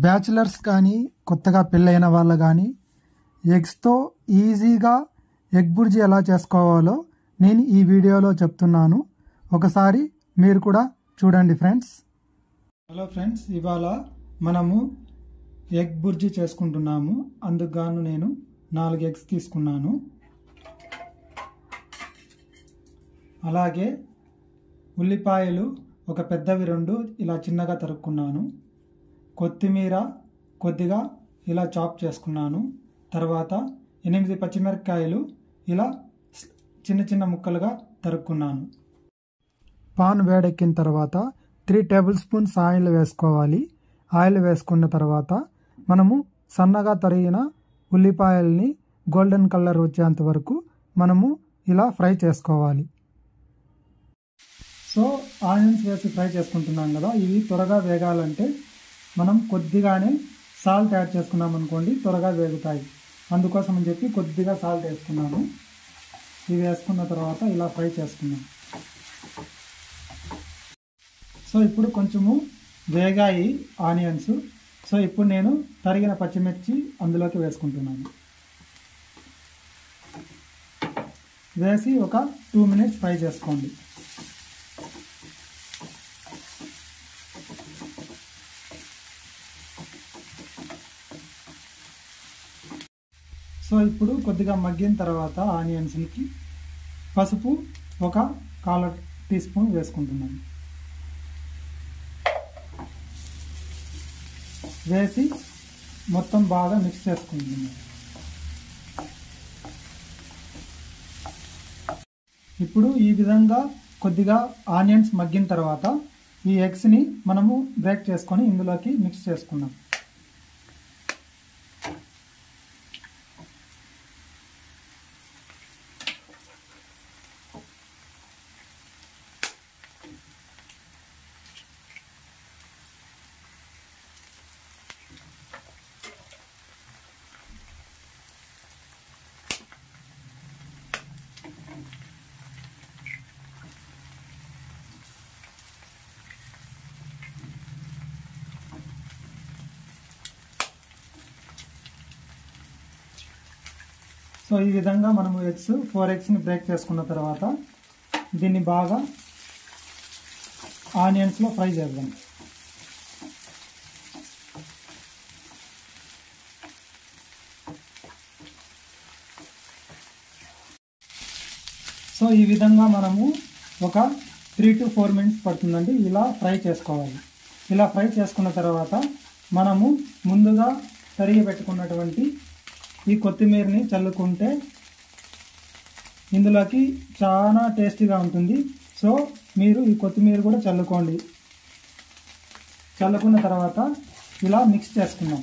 Bachelors కానీ కొత్తగా పెళ్ళైన వాళ్ళు కానీ ఎగ్స్తో ఈజీగా ఎగ్ బుర్జీ ఎలా చేసుకోవాలో నేను ఈ వీడియోలో చెప్తున్నాను. ఒకసారి మీరు కూడా చూడండి ఫ్రెండ్స్. హలో ఫ్రెండ్స్, ఇవాళ మనము ఎగ్ బుర్జీ చేసుకుంటున్నాము. అందుకు గాను నేను 4 ఎగ్స్ తీసుకున్నాను. అలాగే ఉల్లిపాయలు ఒక పెద్దవి 2 ఇలా చిన్నగా తరుక్కున్నాను. కొత్తిమీర కొద్దిగా ఇలా చాప్ చేసుకున్నాను. తర్వాత 8 పచ్చిమిరపకాయలు ఇలా చిన్న చిన్న ముక్కలుగా తరుక్కున్నాను. పాన్ వేడెక్కిన తర్వాత 3 టేబుల్ స్పూన్స్ ఆయిల్ వేసుకోవాలి. ఆయిల్ వేసుకున్న తర్వాత మనము సన్నగా తరిగిన ఉల్లిపాయల్ని గోల్డెన్ కలర్ వచ్చేంత వరకు మనము ఇలా ఫ్రై చేసుకోవాలి. సో ఆనియన్స్ వేసి ఫ్రై చేసుకుంటున్నాం కదా, ఇవి త్వరగా వేగాలంటే మనం కొద్దిగానే సాల్ట్ యాడ్ చేసుకున్నాం అనుకోండి, త్వరగా వేగుతాయి. అందుకోసం అని చెప్పి కొద్దిగా సాల్ట్ వేసుకున్నాను. ఇవి వేసుకున్న తర్వాత ఇలా ఫ్రై చేసుకున్నాను. సో ఇప్పుడు కొంచెము వేగాయి ఆనియన్స్. సో ఇప్పుడు నేను తరిగిన పచ్చిమిర్చి అందులోకి వేసుకుంటున్నాను. వేసి ఒక 2 మినిట్స్ ఫ్రై చేసుకోండి. సో ఇప్పుడు కొద్దిగా మగ్గిన తర్వాత ఆనియన్స్కి పసుపు ఒక 1/4 టీ స్పూన్ వేసుకుంటున్నాను. వేసి మొత్తం బాగా మిక్స్ చేసుకుంటున్నాను. ఇప్పుడు ఈ విధంగా కొద్దిగా ఆనియన్స్ మగ్గిన తర్వాత ఈ ఎగ్స్ని మనము బ్రేక్ చేసుకొని ఇందులోకి మిక్స్ చేసుకున్నాం. సో ఈ విధంగా మనము 4 ఎగ్స్ని బ్రేక్ చేసుకున్న తర్వాత దీన్ని బాగా ఆనియన్స్లో ఫ్రై చేద్దాం. సో ఈ విధంగా మనము ఒక 3 to 4 మినిట్స్ పడుతుందండి ఇలా ఫ్రై చేసుకోవాలి. ఇలా ఫ్రై చేసుకున్న తర్వాత మనము ముందుగా తరిగి పెట్టుకున్నటువంటి ఈ కొత్తిమీరని చల్లుకుంటే ఇందులోకి చాలా టేస్టీగా ఉంటుంది. సో మీరు ఈ కొత్తిమీర కూడా చల్లుకోండి. చల్లుకున్న తర్వాత ఇలా మిక్స్ చేసుకుందాం.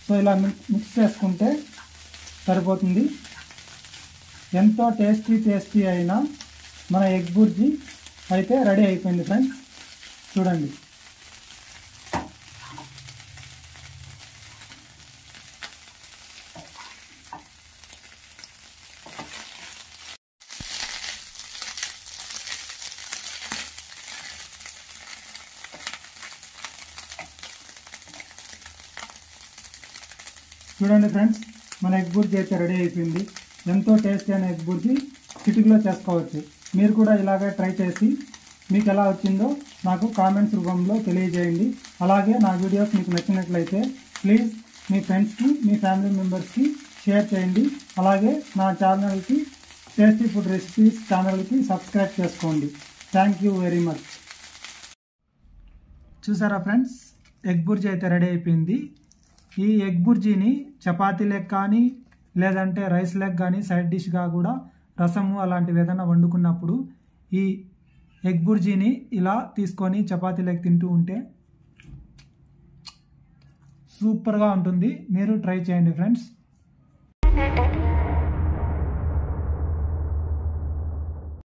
సో ఇలా మిక్స్ చేసుకుంటే సరిపోతుంది. ఎంతో టేస్టీ అయిన మన ఎగ్ బుర్జీ అయితే రెడీ అయిపోయింది ఫ్రెండ్స్. చూడండి. చూడండి ఫ్రెండ్స్, మన ఎగ్ బుర్జీ అయితే రెడీ అయిపోయింది. ఎంతో టేస్టీ అయిన ఎగ్ బుర్జీ చిటికలో చేసుకోవచ్చు. మీరు కూడా ఇలాగే ట్రై చేసి మీకు ఎలా వచ్చిందో నాకు కామెంట్స్ రూపంలో తెలియజేయండి. అలాగే నా వీడియోస్ మీకు నచ్చినట్లయితే ప్లీజ్ మీ ఫ్రెండ్స్కి, మీ ఫ్యామిలీ మెంబర్స్కి షేర్ చేయండి. అలాగే నా ఛానల్కి, టేస్టీ ఫుడ్ రెసిపీస్ ఛానల్కి సబ్స్క్రైబ్ చేసుకోండి. Thank you very much. చూసారా ఫ్రెండ్స్, ఎగ్ బుర్జీ అయితే రెడీ అయిపోయింది. ఈ ఎగ్ బుర్జీని చపాతీలకు కానీ లేదంటే రైస్ లెగ్ కానీ సైడ్ డిష్గా కూడా రసము అలాంటివి ఏదైనా వండుకున్నప్పుడు ఈ ఎగ్ బుర్జీని ఇలా తీసుకొని చపాతీలకు తింటూ ఉంటే సూపర్గా ఉంటుంది. మీరు ట్రై చేయండి ఫ్రెండ్స్.